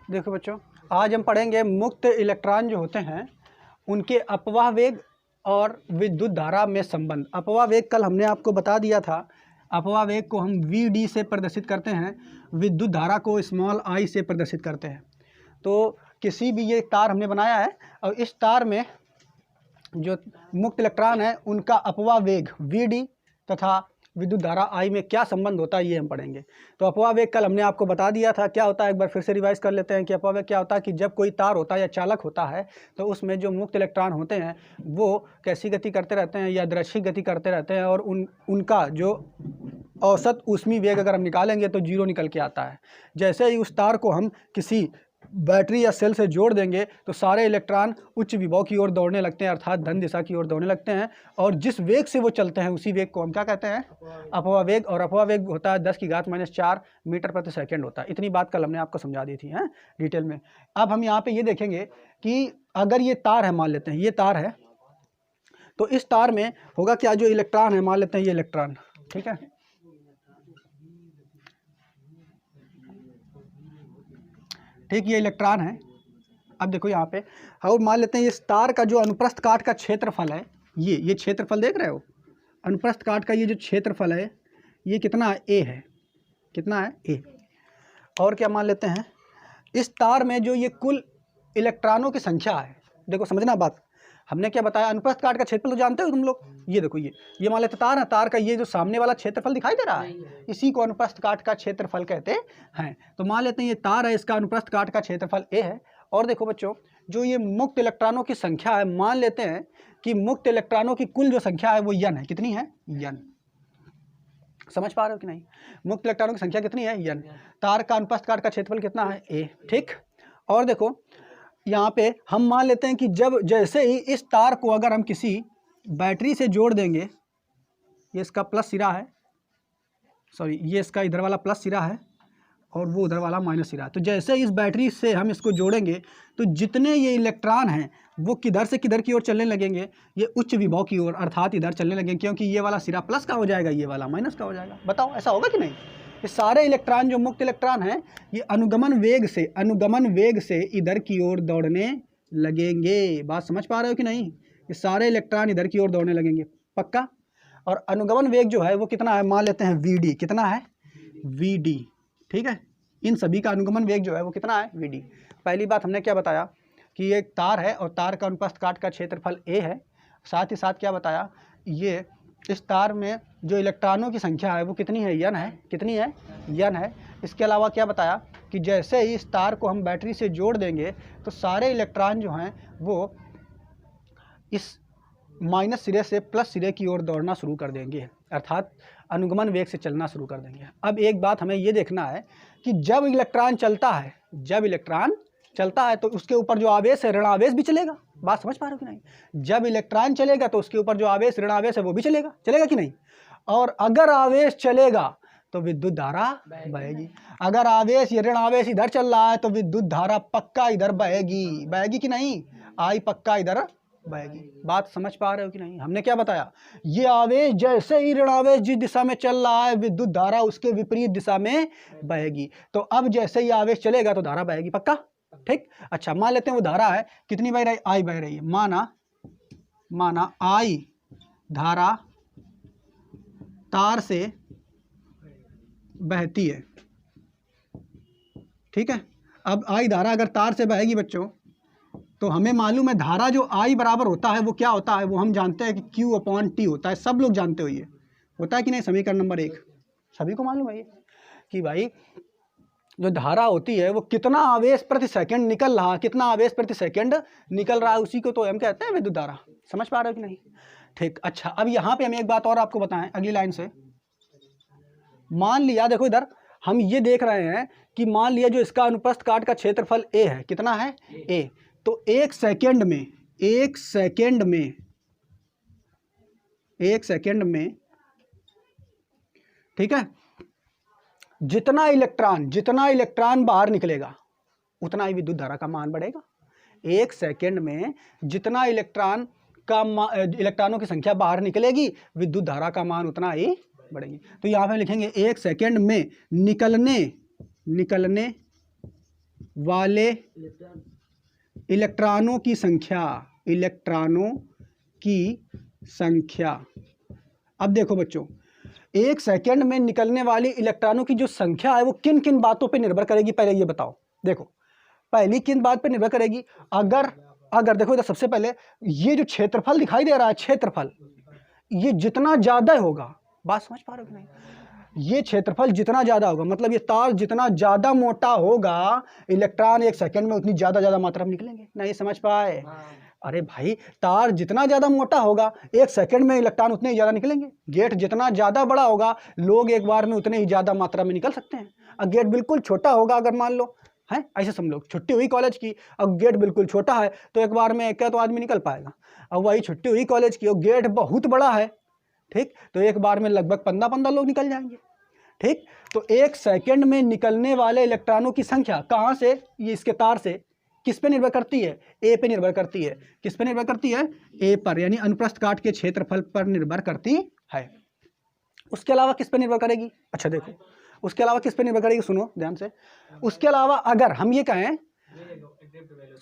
देखो बच्चों, आज हम पढ़ेंगे मुक्त इलेक्ट्रॉन जो होते हैं उनके अपवाह वेग और विद्युत धारा में संबंध। अपवाह वेग कल हमने आपको बता दिया था। अपवाह वेग को हम Vd से प्रदर्शित करते हैं, विद्युत धारा को स्मॉल i से प्रदर्शित करते हैं। तो किसी भी ये तार हमने बनाया है और इस तार में जो मुक्त इलेक्ट्रॉन है उनका अपवाह वेग Vd तथा विद्युत धारा I में क्या संबंध होता है ये हम पढ़ेंगे। तो अपवाह वेग कल हमने आपको बता दिया था क्या होता है, एक बार फिर से रिवाइज कर लेते हैं कि अपवाह वेग क्या होता है कि जब कोई तार होता है या चालक होता है तो उसमें जो मुक्त इलेक्ट्रॉन होते हैं वो कैसी गति करते रहते हैं, यादृच्छिक गति करते रहते हैं और उनका जो औसत ऊष्मीय वेग अगर हम निकालेंगे तो 0 निकल के आता है। जैसे ही उस तार को हम किसी बैटरी या सेल से जोड़ देंगे तो सारे इलेक्ट्रॉन उच्च विभव की ओर दौड़ने लगते हैं, अर्थात धन दिशा की ओर दौड़ने लगते हैं और जिस वेग से वो चलते हैं उसी वेग को हम क्या कहते हैं, अपवाह वेग। और अपवाह वेग होता है 10⁻⁴ मीटर प्रति सेकंड होता है। इतनी बात कल हमने आपको समझा दी थी हैं डिटेल में। अब हम यहाँ पे ये देखेंगे कि अगर ये तार है, मान लेते हैं ये तार है, तो इस तार में होगा क्या, जो इलेक्ट्रॉन है, मान लेते हैं ये इलेक्ट्रॉन, ठीक है, ठीक, ये इलेक्ट्रॉन है। अब देखो यहाँ पे और मान लेते हैं ये तार का जो अनुप्रस्थ काट का क्षेत्रफल है, ये क्षेत्रफल देख रहे हो, अनुप्रस्थ काट का ये जो क्षेत्रफल है ये कितना है, a है, कितना है, a। और क्या मान लेते हैं, इस तार में जो ये कुल इलेक्ट्रॉनों की संख्या है, देखो समझना बात, हमने क्या बताया, अनुप्रस्थ काट का क्षेत्रफल तो जानते हो तुम लोग, ये देखो ये मान लेते तार है, तार का ये जो सामने वाला क्षेत्रफल दिखाई दे रहा है इसी को अनुप्रस्थ काट का क्षेत्रफल कहते हैं। तो मान लेते हैं ये तार है, इसका अनुप्रस्थ काट का क्षेत्रफल a है। और देखो बच्चों, जो ये मुक्त इलेक्ट्रॉनों की संख्या है, मान लेते हैं कि मुक्त इलेक्ट्रॉनों की कुल जो संख्या है वो n है, कितनी है, n। समझ पा रहे हो कि नहीं, मुक्त इलेक्ट्रॉनों की संख्या कितनी है, n। तार का अनुप्रस्थ काट का क्षेत्रफल कितना है, a, ठीक। और देखो यहाँ पे हम मान लेते हैं कि जब जैसे ही इस तार को अगर हम किसी बैटरी से जोड़ देंगे, ये इसका प्लस सिरा है, सॉरी ये इसका इधर वाला प्लस सिरा है और वो उधर वाला माइनस सिरा है, तो जैसे इस बैटरी से हम इसको जोड़ेंगे तो जितने ये इलेक्ट्रॉन हैं वो किधर से किधर की ओर चलने लगेंगे, ये उच्च विभव की ओर, अर्थात इधर चलने लगेंगे, क्योंकि ये वाला सिरा प्लस का हो जाएगा, ये वाला माइनस का हो जाएगा। बताओ ऐसा होगा कि नहीं। ये सारे इलेक्ट्रॉन जो मुक्त इलेक्ट्रॉन हैं ये अनुगमन वेग से इधर की ओर दौड़ने लगेंगे। बात समझ पा रहे हो कि नहीं, ये सारे इलेक्ट्रॉन इधर की ओर दौड़ने लगेंगे, पक्का। और अनुगमन वेग जो है वो कितना है, मान लेते हैं Vd, कितना है, Vd, ठीक है। इन सभी का अनुगमन वेग जो है वो कितना है, Vd। पहली बात हमने क्या बताया कि ये तार है और तार का अनुप्रस्थ काट का क्षेत्रफल a है। साथ ही साथ क्या बताया, ये इस तार में जो इलेक्ट्रॉनों की संख्या है वो कितनी है, n है, कितनी है, n है। इसके अलावा क्या बताया कि जैसे ही इस तार को हम बैटरी से जोड़ देंगे तो सारे इलेक्ट्रॉन जो हैं वो इस माइनस सिरे से प्लस सिरे की ओर दौड़ना शुरू कर देंगे, अर्थात अनुगमन वेग से चलना शुरू कर देंगे। अब एक बात हमें ये देखना है कि जब इलेक्ट्रॉन चलता है तो उसके ऊपर जो आवेश है ऋण आवेश भी चलेगा। बात समझ पा रहे हो कि नहीं, जब इलेक्ट्रॉन चलेगा तो उसके ऊपर जो आवेश ऋण आवेश है वो भी चलेगा कि नहीं। और अगर आवेश चलेगा तो विद्युत धारा बहेगी। अगर आवेश या ऋण आवेश इधर चल रहा है तो विद्युत धारा पक्का इधर बहेगी कि नहीं, I पक्का इधर बहेगी। बात समझ पा रहे हो कि नहीं। हमने क्या बताया, ये आवेश जैसे ही ऋण आवेश जिस दिशा में चल रहा है विद्युत धारा उसके विपरीत दिशा में बहेगी। तो अब जैसे ही आवेश चलेगा तो धारा बहेगी, पक्का, ठीक। अच्छा मान लेते हैं वो धारा है कितनी बह रही, I बह रही है। माना I धारा तार से बहती है, ठीक है। अब I धारा अगर तार से बहेगी बच्चों तो हमें मालूम है धारा जो I बराबर होता है वो क्या होता है, वो हम जानते हैं कि Q/T होता है। सब लोग जानते हो ये होता है कि नहीं, समीकरण नंबर 1 सभी को मालूम है ये कि भाई जो धारा होती है वो कितना आवेश प्रति सेकंड निकल रहा है, कितना आवेश प्रति सेकंड निकल रहा है, उसी को तो हम कहते हैं विद्युत धारा। समझ पा रहे हो कि नहीं, ठीक। अच्छा अब यहाँ पे हम एक बात और आपको बताएं अगली लाइन से। मान लिया, देखो इधर हम ये देख रहे हैं कि मान लिया जो इसका अनुप्रस्थ काट का क्षेत्रफल a है, कितना है, a। तो एक सेकंड में ठीक है, जितना इलेक्ट्रॉन बाहर निकलेगा उतना ही विद्युत धारा का मान बढ़ेगा। एक सेकंड में जितना इलेक्ट्रॉनों की संख्या बाहर निकलेगी विद्युत धारा का मान उतना ही बढ़ेगी। तो यहाँ पे लिखेंगे एक सेकंड में निकलने वाले इलेक्ट्रॉनों की संख्या। अब देखो बच्चों, एक सेकंड में निकलने वाली इलेक्ट्रॉनों की जो संख्या है वो किन किन बातों पे निर्भर करेगी, पहले ये बताओ। देखो पहली किन बात पे निर्भर करेगी, अगर देखो इधर सबसे पहले ये जो क्षेत्रफल दिखाई दे रहा है, क्षेत्रफल ये जितना ज्यादा होगा, बात समझ पा रहे हो कि नहीं, ये क्षेत्रफल जितना ज्यादा होगा, मतलब ये तार जितना ज्यादा मोटा होगा, इलेक्ट्रॉन एक सेकंड में उतनी ज्यादा मात्रा में निकलेंगे। नहीं समझ पाए? अरे भाई, तार जितना ज्यादा मोटा होगा एक सेकंड में इलेक्ट्रॉन उतने ही ज्यादा निकलेंगे। गेट जितना ज्यादा बड़ा होगा लोग एक बार में उतने ही ज्यादा मात्रा में निकल सकते हैं। और गेट बिल्कुल छोटा होगा, अगर मान लो है ऐसे समझ लो, छुट्टी हुई कॉलेज की, अब गेट बिल्कुल छोटा है तो एक बार में क्या तो आदमी निकल पाएगा। अब वही छुट्टी हुई कॉलेज की और गेट बहुत बड़ा है, ठीक, तो एक बार में लगभग 15 लोग निकल जाएंगे। ठीक, तो एक सेकंड में निकलने वाले इलेक्ट्रॉनों की संख्या कहाँ से, ये इसके तार से किस पे निर्भर करती है, ए पे निर्भर करती है। किस पे निर्भर करती है, ए पर, यानी अनुप्रस्थ काट के क्षेत्रफल पर निर्भर करती है। उसके अलावा किस पे निर्भर करेगी, अच्छा देखो उसके अलावा किस पे निर्भर करेगी, सुनो ध्यान से। उसके अलावा अगर हम ये कहें,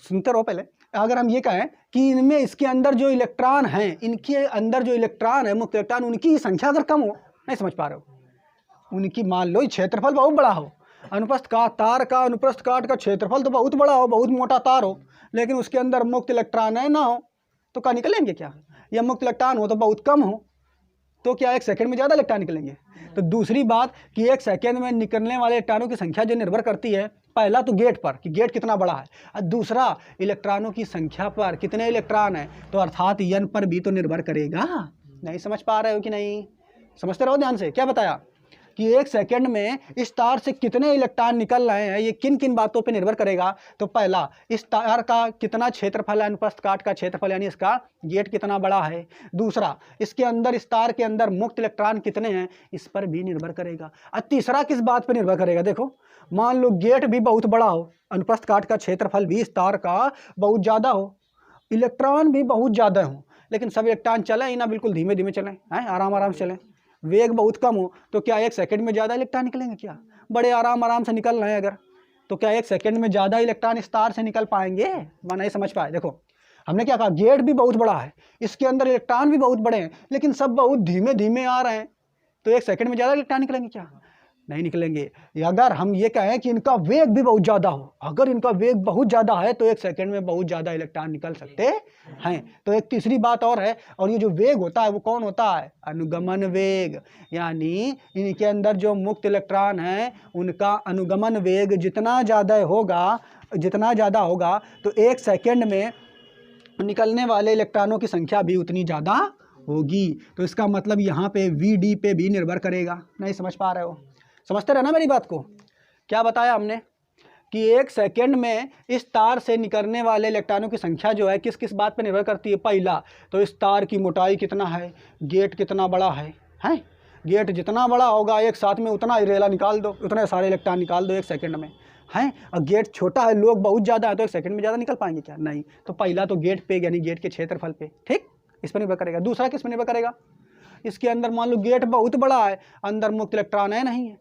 सुनते रहो पहले, अगर हम ये कहें कि इनमें इसके अंदर जो इलेक्ट्रॉन हैं, इनके अंदर जो इलेक्ट्रॉन है, मुक्त इलेक्ट्रॉन, उनकी संख्या अगर कम हो, नहीं समझ पा रहे हो, उनकी मान लो क्षेत्रफल बहुत बड़ा हो, अनुप्रस्थ काट, तार का अनुप्रस्थ काट का क्षेत्रफल तो बहुत बड़ा हो, बहुत मोटा तार हो, लेकिन उसके अंदर मुक्त इलेक्ट्रॉन है ना हो, तो क्या निकलेंगे क्या, या मुक्त इलेक्ट्रॉन हो तो बहुत कम हो, तो क्या एक सेकंड में ज़्यादा इलेक्ट्रॉन निकलेंगे। तो दूसरी बात कि एक सेकंड में निकलने वाले इलेक्ट्रॉनों की संख्या जो निर्भर करती है, पहला तो गेट पर कि गेट कितना बड़ा है, और दूसरा इलेक्ट्रॉनों की संख्या पर, कितने इलेक्ट्रॉन है, तो अर्थात यन पर भी तो निर्भर करेगा। नहीं समझ पा रहे हो कि नहीं, समझते रहो ध्यान से। क्या बताया कि एक सेकंड में इस तार से कितने इलेक्ट्रॉन निकल रहे हैं, ये किन किन बातों पे निर्भर करेगा। तो पहला, इस तार का कितना क्षेत्रफल है, अनुप्रस्थ काट का क्षेत्रफल, यानी इसका गेट कितना बड़ा है। दूसरा, इसके अंदर, इस तार के अंदर मुक्त इलेक्ट्रॉन कितने हैं, इस पर भी निर्भर करेगा। और तीसरा किस बात पर निर्भर करेगा, देखो मान लो गेट भी बहुत बड़ा हो, अनुप्रस्थ काट का क्षेत्रफल भी इस तार का बहुत ज़्यादा हो, इलेक्ट्रॉन भी बहुत ज़्यादा हो, लेकिन सब इलेक्ट्रॉन चले ही ना, बिल्कुल धीमे धीमे चलें, हैं आराम से चलें, वेग बहुत कम हो, तो क्या एक सेकंड में ज़्यादा इलेक्ट्रॉन निकलेंगे क्या, बड़े आराम से निकल रहे हैं अगर, तो क्या एक सेकंड में ज़्यादा इलेक्ट्रॉन इस तार से निकल पाएंगे। मैं नहीं समझ पाए। देखो हमने क्या कहा, गेट भी बहुत बड़ा है, इसके अंदर इलेक्ट्रॉन भी बहुत बड़े हैं, लेकिन सब बहुत धीमे धीमे आ रहे हैं, तो एक सेकंड में ज़्यादा इलेक्ट्रॉन निकलेंगे क्या, नहीं निकलेंगे। अगर हम ये कहें कि इनका वेग भी बहुत ज़्यादा हो, अगर इनका वेग बहुत ज़्यादा है तो एक सेकंड में बहुत ज़्यादा इलेक्ट्रॉन निकल सकते हैं। तो एक तीसरी बात और है, और ये जो वेग होता है वो कौन होता है, अनुगमन वेग, यानी इनके अंदर जो मुक्त इलेक्ट्रॉन है उनका अनुगमन वेग जितना ज़्यादा होगा तो एक सेकेंड में निकलने वाले इलेक्ट्रॉनों की संख्या भी उतनी ज़्यादा होगी। तो इसका मतलब यहाँ पे VD पे भी निर्भर करेगा। नहीं समझ पा रहे हो, समझते रहना मेरी बात को। क्या बताया हमने कि एक सेकंड में इस तार से निकलने वाले इलेक्ट्रॉनों की संख्या जो है किस किस बात पर निर्भर करती है। पहला तो इस तार की मोटाई कितना है, गेट कितना बड़ा है, गेट जितना बड़ा होगा एक साथ में उतना ही रेला निकाल दो, उतने सारे इलेक्ट्रॉन निकाल दो एक सेकंड में, हैं। और गेट छोटा है, लोग बहुत ज़्यादा है, तो एक सेकंड में ज़्यादा निकल पाएंगे क्या, नहीं। तो पहला तो गेट पे, यानी गेट के क्षेत्रफल पे, ठीक, इस पर निर्भर करेगा। दूसरा किस पर निर्भर करेगा, इसके अंदर मान लो गेट बहुत बड़ा है, अंदर मुक्त इलेक्ट्रॉन है नहीं है,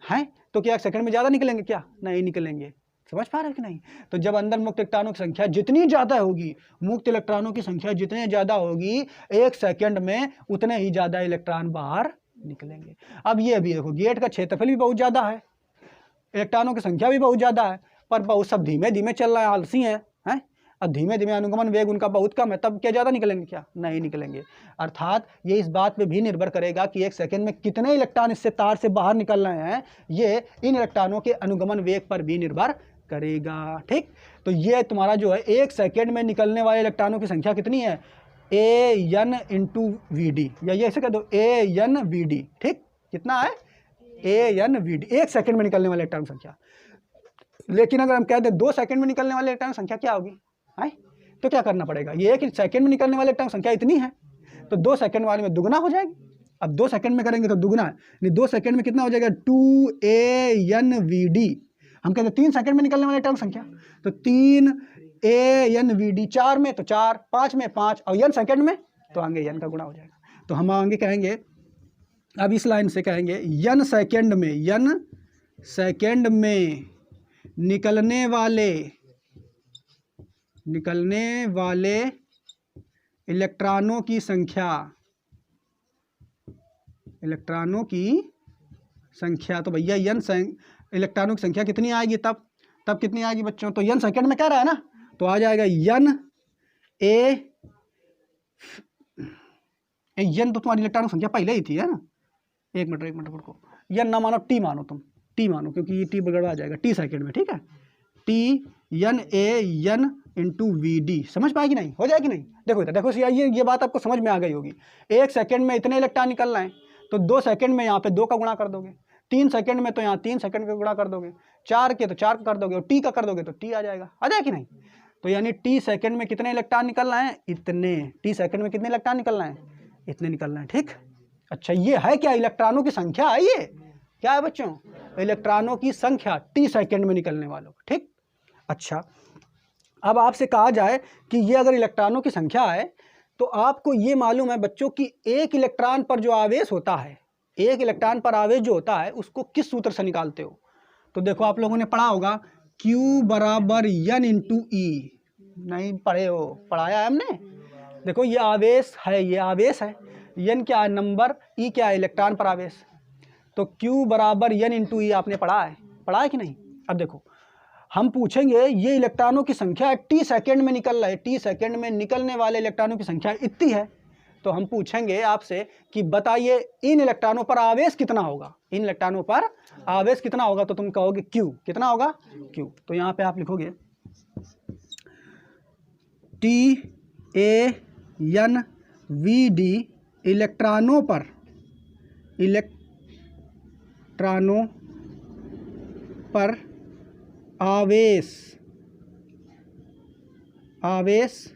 हैं, तो क्या एक सेकंड में ज़्यादा निकलेंगे क्या, नहीं निकलेंगे। समझ पा रहे हैं कि नहीं। तो जब अंदर मुक्त इलेक्ट्रॉनों की संख्या जितनी ज़्यादा होगी, मुक्त इलेक्ट्रॉनों की संख्या जितनी ज़्यादा होगी, एक सेकंड में उतने ही ज़्यादा इलेक्ट्रॉन बाहर निकलेंगे। अब ये भी देखो, गेट का क्षेत्रफल भी बहुत ज़्यादा है, इलेक्ट्रॉनों की संख्या भी बहुत ज़्यादा है, पर बहुत सब धीमे धीमे चल रहा है, आलसी हैं, और धीमे धीमे अनुगमन वेग उनका बहुत कम है, तब क्या ज़्यादा निकलेंगे क्या, नहीं निकलेंगे। अर्थात ये इस बात पे भी निर्भर करेगा कि एक सेकंड में कितने इलेक्ट्रॉन इससे तार से बाहर निकल रहे हैं, ये इन इलेक्ट्रॉनों के अनुगमन वेग पर भी निर्भर करेगा। ठीक, तो ये तुम्हारा जो है एक सेकंड में निकलने वाले इलेक्ट्रॉनों की संख्या कितनी है, AN × VD, या ये ऐसे कह दो AN VD। ठीक, कितना है, AN VD, एक सेकंड में निकलने वाले इलेक्ट्रॉन संख्या। लेकिन अगर हम कह दें 2 सेकंड में निकलने वाले इलेक्ट्रॉन संख्या क्या होगी, है, तो क्या करना पड़ेगा, ये कि सेकंड में निकलने वाले इलेक्ट्रॉन संख्या इतनी है, तो 2 सेकंड वाले में दुगना हो जाएगी। अब 2 सेकंड में करेंगे तो दुगना है, नहीं 2 सेकंड में कितना हो जाएगा, 2AN VD। हम कहते हैं 3 सेकंड में निकलने वाले इलेक्ट्रॉन संख्या, तो 3AN VD, 4 में तो 4, 5 में 5, और n सेकंड में तो आगे n का गुणा हो जाएगा। तो हम आगे कहेंगे, अब इस लाइन से कहेंगे n सेकंड में निकलने वाले इलेक्ट्रॉनों की संख्या, तो भैया n इलेक्ट्रॉनों की संख्या कितनी आएगी, तब कितनी आएगी बच्चों, तो n सेकंड में कह रहा है ना, तो आ जाएगा n तो तुम्हारी इलेक्ट्रॉनों की संख्या पहले ही थी, है ना। एक मिनट रुको, n ना मानो, t मानो, तुम t मानो, क्योंकि ये t बगड़वा आ जाएगा, t सेकंड में, ठीक है। n इंटू वी, समझ पाएगी नहीं, हो जाएगी नहीं। देखो इधर देखो, ये बात आपको समझ में आ गई होगी। 1 सेकंड में इतने इलेक्ट्रॉन निकल रहे हैं, तो 2 सेकंड में यहाँ पे 2 का गुणा कर दोगे, 3 सेकंड में तो यहाँ 3 सेकंड का गुणा कर दोगे, 4 के तो 4 का कर दोगे, और टी का कर दोगे तो टी आ जाएगा कि नहीं। तो यानी टी सेकंड में कितने इलेक्ट्रॉन निकल रहे हैं, इतने। टी सेकंड में कितने इलेक्ट्रॉन निकल रहे हैं, इतने निकल रहे हैं, ठीक। अच्छा, ये है क्या, इलेक्ट्रॉनों की संख्या है, ये क्या है बच्चों, इलेक्ट्रॉनों की संख्या टी सेकंड में निकलने वालों, ठीक। अच्छा, अब आपसे कहा जाए कि ये अगर इलेक्ट्रॉनों की संख्या है, तो आपको ये मालूम है बच्चों कि एक इलेक्ट्रॉन पर जो आवेश होता है, एक इलेक्ट्रॉन पर आवेश जो होता है, उसको किस सूत्र से निकालते हो। तो देखो, आप लोगों ने पढ़ा होगा Q बराबर n इंटू ई, नहीं पढ़े हो, पढ़ाया है हमने। देखो, ये आवेश है, n क्या है, नंबर, ई क्या है, इलेक्ट्रॉन पर आवेश। तो Q बराबर n इंटू ई आपने पढ़ा है कि नहीं। अब देखो, हम पूछेंगे, ये इलेक्ट्रॉनों की संख्या टी सेकंड में निकल रहा है, टी सेकंड में निकलने वाले इलेक्ट्रॉनों की संख्या इतनी है, तो हम पूछेंगे आपसे कि बताइए इन इलेक्ट्रॉनों पर आवेश कितना होगा, तो तुम कहोगे Q, कितना होगा Q। तो यहाँ पे आप लिखोगे TaNVd, इलेक्ट्रॉनों पर आवेश,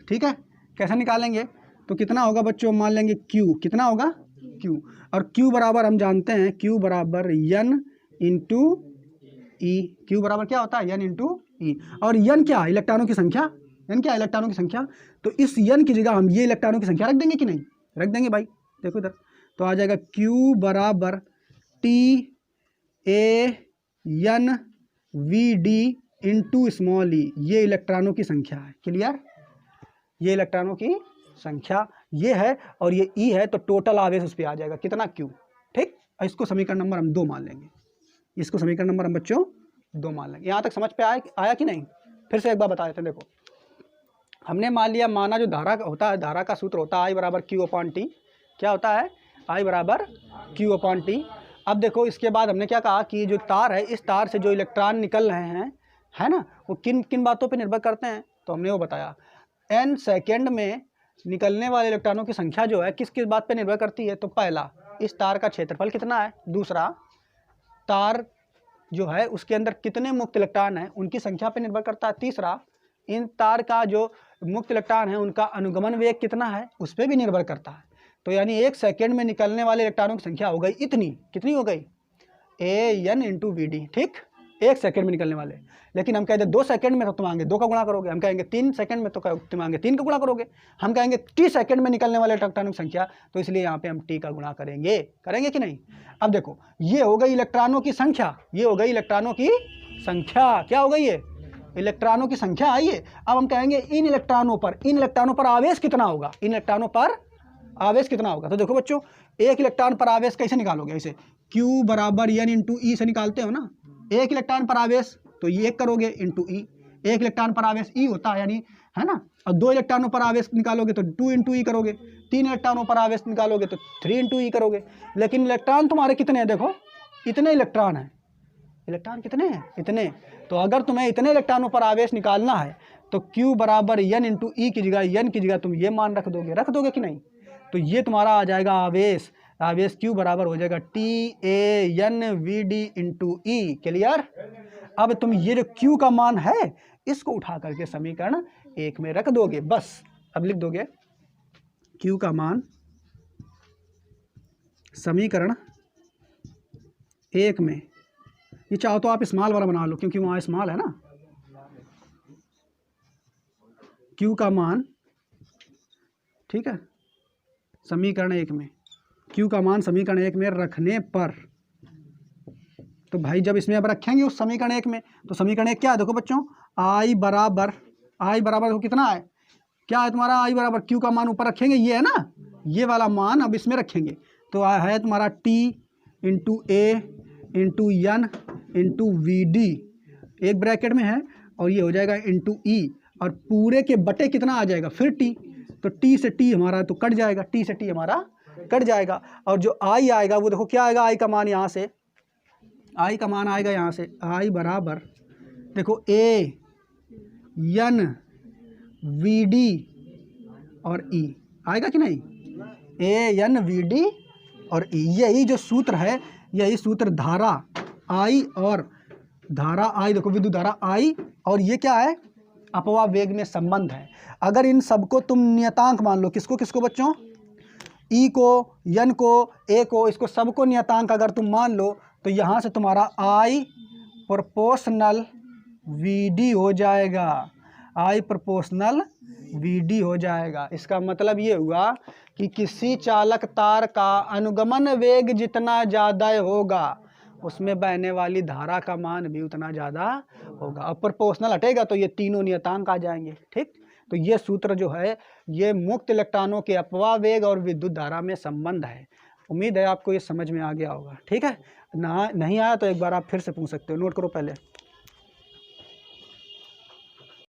ठीक है। कैसे निकालेंगे, तो कितना होगा बच्चों, मान लेंगे Q, कितना होगा Q, और Q बराबर हम जानते हैं, Q बराबर n इंटू ई। Q बराबर क्या होता है, n इंटू ई। और n क्या, इलेक्ट्रॉनों की संख्या, तो इस n की जगह हम ये इलेक्ट्रॉनों की संख्या रख देंगे कि नहीं, रख देंगे भाई। देखो इधर, तो आ जाएगा Q बराबर TaNVd इंटू स्मॉल ई, ये इलेक्ट्रॉनों की संख्या है, क्लियर। ये इलेक्ट्रॉनों की संख्या ये है, और ये ई है, तो टोटल आवेश उस पर आ जाएगा कितना, Q, ठीक। इसको समीकरण नंबर हम 2 मान लेंगे, इसको समीकरण नंबर हम बच्चों 2 मान लेंगे। यहाँ तक समझ पे आया कि नहीं। फिर से एक बार बता देते हैं। देखो, हमने मान लिया, माना जो धारा होता है, धारा का सूत्र होता है I बराबर Q/T। क्या होता है, I बराबर Q/T। अब देखो, इसके बाद हमने क्या कहा कि जो तार है, इस तार से जो इलेक्ट्रॉन निकल रहे हैं, है ना, वो किन किन बातों पे निर्भर करते हैं, तो हमने वो बताया। n सेकेंड में निकलने वाले इलेक्ट्रॉनों की संख्या जो है, किस किस बात पे निर्भर करती है, तो पहला, इस तार का क्षेत्रफल कितना है, दूसरा, तार जो है उसके अंदर कितने मुक्त इलेक्ट्रॉन हैं, उनकी संख्या पे निर्भर करता है, तीसरा, इन तार का जो मुक्त इलेक्ट्रॉन है उनका अनुगमन वेग कितना है, उस पर भी निर्भर करता है। तो यानी 1 सेकेंड में निकलने वाले इलेक्ट्रॉनों की संख्या हो गई इतनी, कितनी हो गई, AN इंटू VD, ठीक। 1 सेकेंड में निकलने वाले, लेकिन हम कहते हैं 2 सेकेंड में तो तुम आगे 2 का गुणा करोगे, हम कहेंगे 3 सेकेंड में तो तुम आगे 3 का गुणा करोगे, हम कहेंगे T सेकेंड में निकलने वाले इलेक्ट्रॉनों की संख्या, तो इसलिए यहाँ पे हम T का गुणा करेंगे कि नहीं। अब देखो, ये हो गई इलेक्ट्रॉनों की संख्या, क्या हो गई, ये इलेक्ट्रॉनों की संख्या आई है। अब हम कहेंगे इन इलेक्ट्रॉनों पर आवेश कितना होगा, तो देखो बच्चों, एक इलेक्ट्रॉन पर आवेश कैसे निकालोगे, ऐसे Q बराबर n इंटू ई से निकालते हो ना। एक इलेक्ट्रॉन पर आवेश तो ये 1 करोगे इंटू ई, एक इलेक्ट्रॉन पर आवेश ई होता है, यानी, है ना। और 2 इलेक्ट्रॉनों पर आवेश निकालोगे तो 2 इंटू ई करोगे, 3 इलेक्ट्रॉनों पर आवेश निकालोगे तो 3 इंटू ई करोगे। लेकिन इलेक्ट्रॉन तुम्हारे कितने हैं, देखो इतने इलेक्ट्रॉन हैं, इलेक्ट्रॉन कितने हैं, इतने। तो अगर तुम्हें इतने इलेक्ट्रॉनों पर आवेश निकालना है, तो Q बराबर n इंटू ई की जगह तुम ये मान रख दोगे कि नहीं। तो ये तुम्हारा आ जाएगा आवेश Q बराबर हो जाएगा TaNVd इंटू ई, क्लियर। अब तुम ये जो Q का मान है, इसको उठा करके समीकरण 1 में रख दोगे, बस। अब लिख दोगे Q का मान समीकरण 1 में, ये चाहो तो आप स्मॉल वाला बना लो, क्योंकि वहाँ स्मॉल है ना। Q का मान, ठीक है, समीकरण 1 में, Q का मान समीकरण 1 में रखने पर, तो तो भाई जब इसमें अब रखेंगे उस समीकरण 1 में, तो समीकरण 1 क्या है देखो बच्चों, आई बराबर देखो कितना है, क्या है तुम्हारा आई बराबर क्यू का मान ऊपर रखेंगे, ये है ना, ये वाला मान अब इसमें रखेंगे, तो है तुम्हारा T into A into N into V D, एक ब्रैकेट में है, और ये हो जाएगा इंटू ई, और पूरे के बटे कितना आ जाएगा फिर टी, तो टी से टी हमारा तो कट जाएगा, टी से टी हमारा कट जाएगा, और जो आई आएगा वो देखो क्या आएगा, आई का मान यहाँ से, आई का मान आएगा यहाँ से, आई बराबर देखो ए एन वी डी और ई आएगा कि नहीं, ए एन वी डी और ई, यही जो सूत्र है, यही सूत्र धारा आई और धारा आई, देखो विद्युत धारा आई और ये क्या है, अपवाह वेग में संबंध है। अगर इन सबको तुम नियतांक मान लो, किसको किसको बच्चों, ई को, एन को, ए को, इसको सबको नियतांक अगर तुम मान लो, तो यहाँ से तुम्हारा आई प्रोपोर्शनल वी डी हो जाएगा, आई प्रोपोर्शनल वी डी हो जाएगा। इसका मतलब ये हुआ कि किसी चालक तार का अनुगमन वेग जितना ज़्यादा होगा उसमें बहने वाली धारा का मान भी उतना ज़्यादा होगा, और प्रोपोर्शनल हटेगा तो ये तीनों नियतांक आ जाएंगे। ठीक, तो ये सूत्र जो है ये मुक्त इलेक्ट्रॉनों के अपवाह वेग और विद्युत धारा में संबंध है। उम्मीद है आपको ये समझ में आ गया होगा। ठीक है, ना नहीं आया तो एक बार आप फिर से पूछ सकते हो, नोट करो पहले।